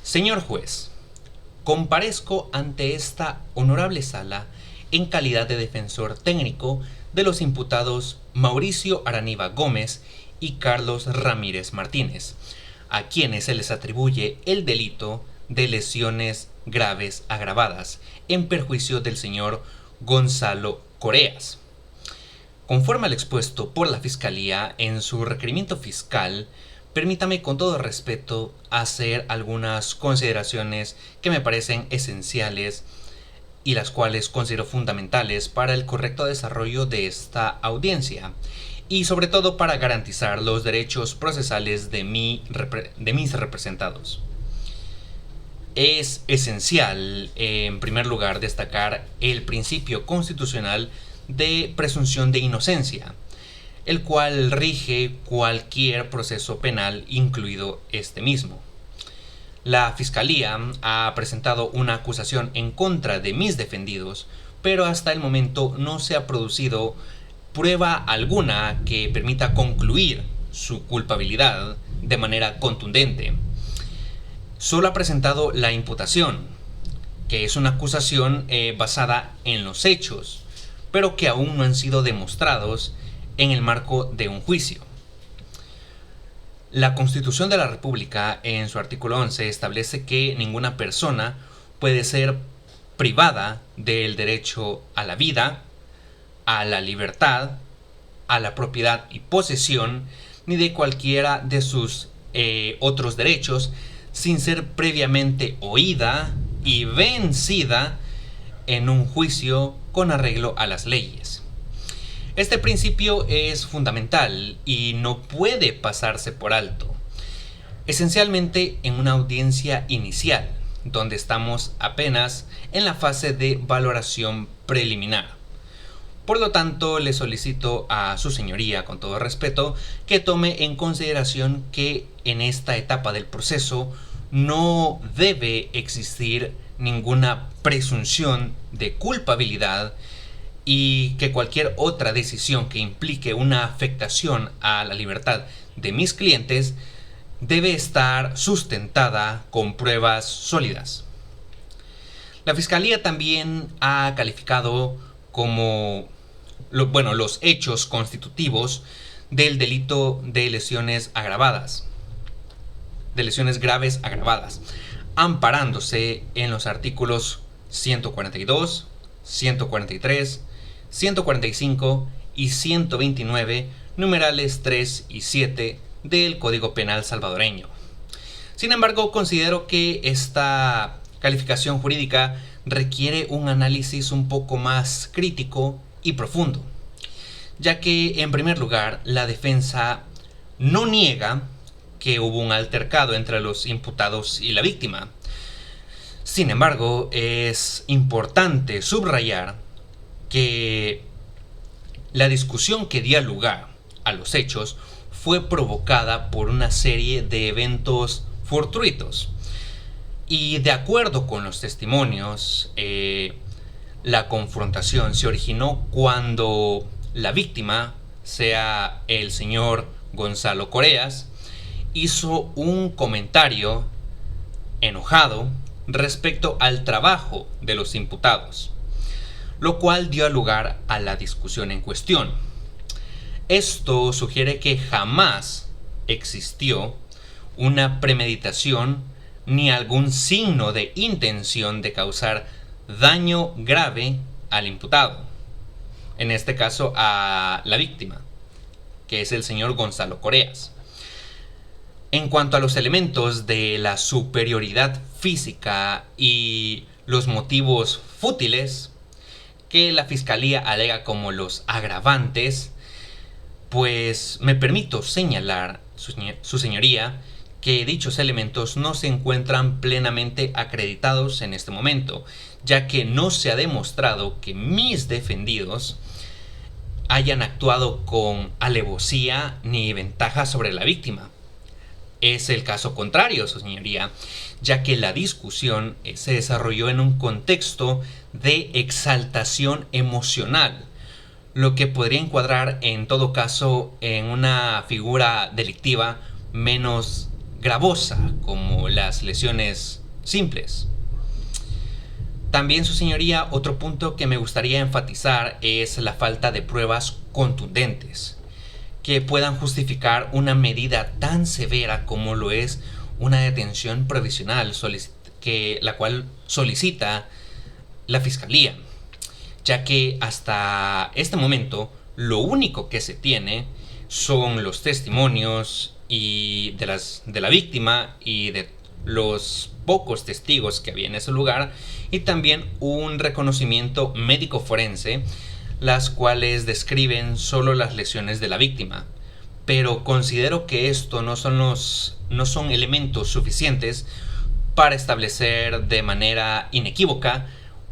Señor juez, comparezco ante esta honorable sala en calidad de defensor técnico de los imputados Mauricio Araniva Gómez y Carlos Ramírez Martínez, a quienes se les atribuye el delito de lesiones graves agravadas en perjuicio del señor Gonzalo Coreas. Conforme al expuesto por la Fiscalía en su requerimiento fiscal, permítame con todo respeto hacer algunas consideraciones que me parecen esenciales y las cuales considero fundamentales para el correcto desarrollo de esta audiencia y sobre todo para garantizar los derechos procesales de mis representados. Es esencial, en primer lugar, destacar el principio constitucional de presunción de inocencia, el cual rige cualquier proceso penal, incluido este mismo. La Fiscalía ha presentado una acusación en contra de mis defendidos, pero hasta el momento no se ha producido prueba alguna que permita concluir su culpabilidad de manera contundente. Solo ha presentado la imputación, que es una acusación basada en los hechos, pero que aún no han sido demostrados en el marco de un juicio. La Constitución de la República, en su artículo 11, establece que ninguna persona puede ser privada del derecho a la vida, a la libertad, a la propiedad y posesión, ni de cualquiera de sus otros derechos, sin ser previamente oída y vencida en un juicio con arreglo a las leyes. Este principio es fundamental y no puede pasarse por alto, esencialmente en una audiencia inicial, donde estamos apenas en la fase de valoración preliminar. Por lo tanto, le solicito a su señoría, con todo respeto, que tome en consideración que en esta etapa del proceso no debe existir ninguna presunción de culpabilidad y que cualquier otra decisión que implique una afectación a la libertad de mis clientes debe estar sustentada con pruebas sólidas. La Fiscalía también ha calificado como los hechos constitutivos del delito de lesiones agravadas, de lesiones graves agravadas, amparándose en los artículos 142, 143, 145 y 129, numerales 3 y 7 del Código Penal salvadoreño. Sin embargo, considero que esta calificación jurídica requiere un análisis un poco más crítico y profundo, ya que, en primer lugar, la defensa no niega que hubo un altercado entre los imputados y la víctima. Sin embargo, es importante subrayar que la discusión que dio lugar a los hechos fue provocada por una serie de eventos fortuitos. Y de acuerdo con los testimonios, la confrontación se originó cuando la víctima, sea el señor Gonzalo Coreas, hizo un comentario enojado respecto al trabajo de los imputados, lo cual dio lugar a la discusión en cuestión. Esto sugiere que jamás existió una premeditación ni algún signo de intención de causar daño grave al imputado, en este caso a la víctima, que es el señor Gonzalo Coreas. En cuanto a los elementos de la superioridad física y los motivos fútiles que la Fiscalía alega como los agravantes, pues me permito señalar, su señoría, que dichos elementos no se encuentran plenamente acreditados en este momento, ya que no se ha demostrado que mis defendidos hayan actuado con alevosía ni ventaja sobre la víctima. Es el caso contrario, su señoría, ya que la discusión se desarrolló en un contexto de exaltación emocional, lo que podría encuadrar en todo caso en una figura delictiva menos gravosa como las lesiones simples. También, su señoría, otro punto que me gustaría enfatizar es la falta de pruebas contundentes que puedan justificar una medida tan severa como lo es una detención provisional la cual solicita la Fiscalía, ya que hasta este momento lo único que se tiene son los testimonios de la víctima y de los pocos testigos que había en ese lugar, y también un reconocimiento médico forense, las cuales describen solo las lesiones de la víctima. Pero considero que esto no son elementos suficientes para establecer de manera inequívoca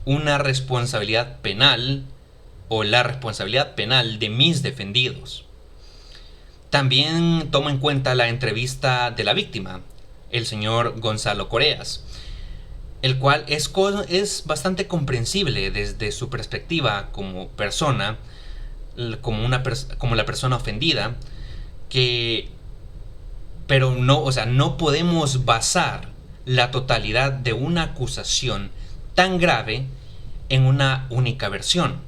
una responsabilidad penal o la responsabilidad penal de mis defendidos. También tomo en cuenta la entrevista de la víctima, el señor Gonzalo Coreas, el cual es bastante comprensible desde su perspectiva como persona, como la persona ofendida, pero no podemos basar la totalidad de una acusación tan grave en una única versión.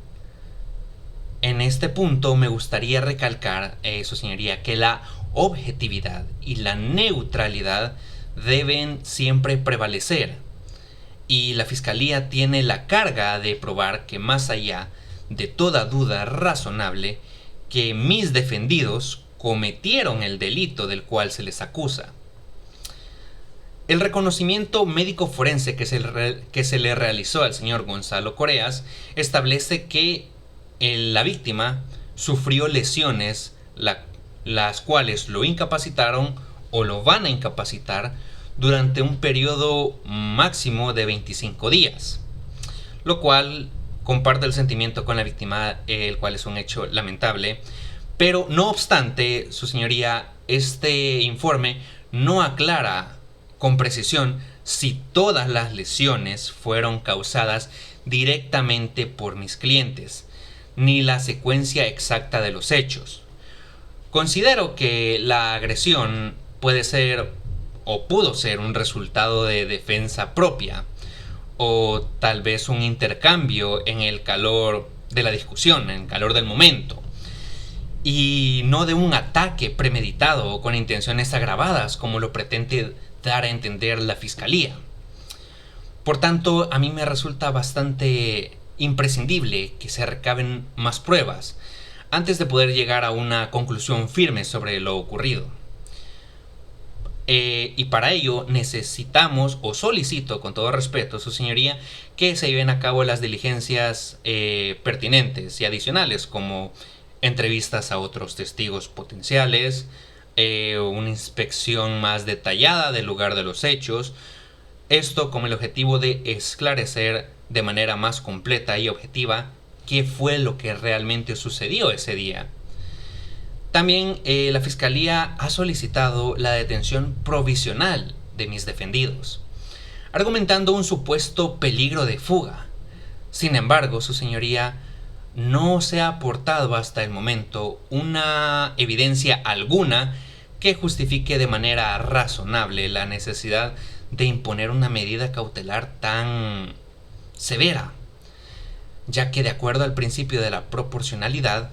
En este punto me gustaría recalcar, su señoría, que la objetividad y la neutralidad deben siempre prevalecer, y la Fiscalía tiene la carga de probar que, más allá de toda duda razonable, que mis defendidos cometieron el delito del cual se les acusa. El reconocimiento médico forense que se le realizó al señor Gonzalo Coreas establece que la víctima sufrió lesiones las cuales lo incapacitaron o lo van a incapacitar durante un periodo máximo de 25 días, lo cual comparte el sentimiento con la víctima, el cual es un hecho lamentable. Pero no obstante, su señoría, este informe no aclara con precisión si todas las lesiones fueron causadas directamente por mis clientes, ni la secuencia exacta de los hechos. Considero que la agresión puede ser o pudo ser un resultado de defensa propia, o tal vez un intercambio en el calor de la discusión, en el calor del momento, y no de un ataque premeditado o con intenciones agravadas como lo pretende dar a entender la Fiscalía. Por tanto, a mí me resulta bastante imprescindible que se recaben más pruebas antes de poder llegar a una conclusión firme sobre lo ocurrido. Y para ello necesitamos, o solicito con todo respeto, su señoría, que se lleven a cabo las diligencias pertinentes y adicionales, como entrevistas a otros testigos potenciales, una inspección más detallada del lugar de los hechos, esto con el objetivo de esclarecer de manera más completa y objetiva qué fue lo que realmente sucedió ese día. También la Fiscalía ha solicitado la detención provisional de mis defendidos, argumentando un supuesto peligro de fuga. Sin embargo, su señoría, no se ha aportado hasta el momento una evidencia alguna que justifique de manera razonable la necesidad de imponer una medida cautelar tan severa, ya que, de acuerdo al principio de la proporcionalidad,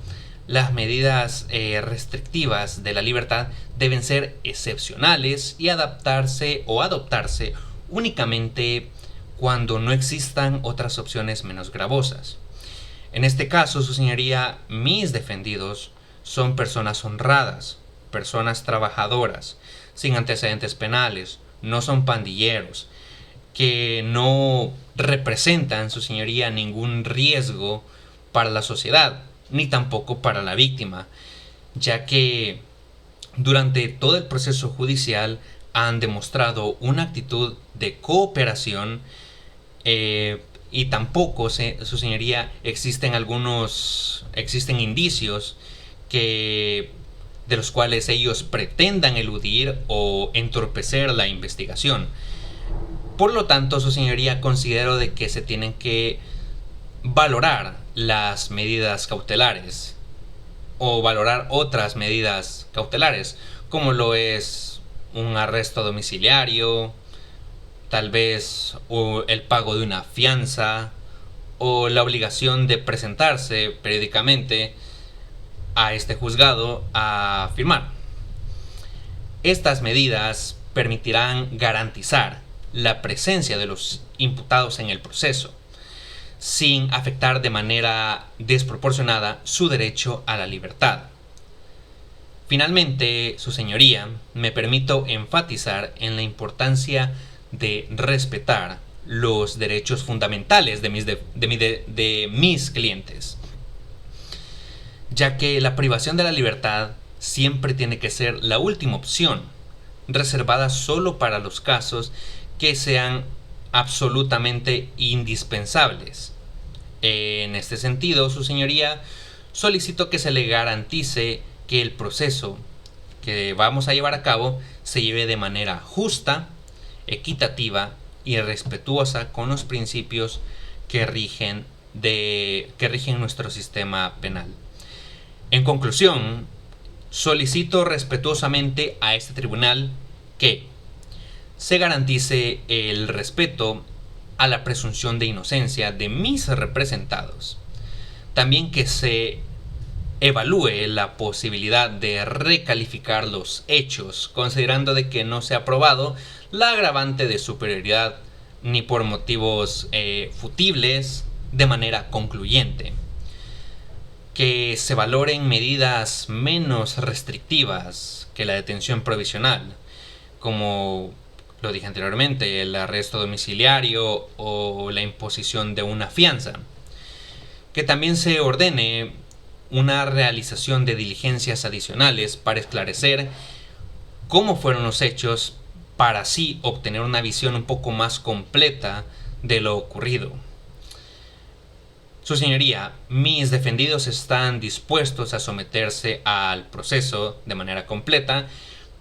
las medidas restrictivas de la libertad deben ser excepcionales y adoptarse únicamente cuando no existan otras opciones menos gravosas. En este caso, su señoría, mis defendidos son personas honradas, personas trabajadoras, sin antecedentes penales, no son pandilleros, que no representan, su señoría, ningún riesgo para la sociedad, ni tampoco para la víctima, ya que durante todo el proceso judicial han demostrado una actitud de cooperación, y tampoco, su señoría, existen indicios de los cuales ellos pretendan eludir o entorpecer la investigación. Por lo tanto, su señoría, considero de que se tienen que valorar las medidas cautelares o valorar otras medidas cautelares, como lo es un arresto domiciliario, tal vez el pago de una fianza o la obligación de presentarse periódicamente a este juzgado a firmar. Estas medidas permitirán garantizar la presencia de los imputados en el proceso, sin afectar de manera desproporcionada su derecho a la libertad. Finalmente, Su Señoría, me permito enfatizar en la importancia de respetar los derechos fundamentales de mis clientes, ya que la privación de la libertad siempre tiene que ser la última opción, reservada solo para los casos que sean absolutamente indispensables. En este sentido, Su Señoría, solicito que se le garantice que el proceso que vamos a llevar a cabo se lleve de manera justa, equitativa y respetuosa con los principios que rigen nuestro sistema penal. En conclusión, solicito respetuosamente a este tribunal que se garantice el respeto a la presunción de inocencia de mis representados. También que se evalúe la posibilidad de recalificar los hechos, considerando de que no se ha probado la agravante de superioridad ni por motivos futibles de manera concluyente. Que se valoren medidas menos restrictivas que la detención provisional, como lo dije anteriormente, el arresto domiciliario o la imposición de una fianza. Que también se ordene una realización de diligencias adicionales para esclarecer cómo fueron los hechos, para así obtener una visión un poco más completa de lo ocurrido. Su Señoría, mis defendidos están dispuestos a someterse al proceso de manera completa,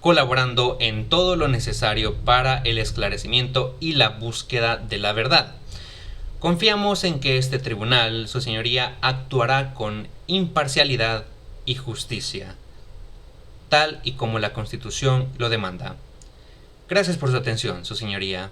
colaborando en todo lo necesario para el esclarecimiento y la búsqueda de la verdad. Confiamos en que este tribunal, Su Señoría, actuará con imparcialidad y justicia, tal y como la Constitución lo demanda. Gracias por su atención, Su Señoría.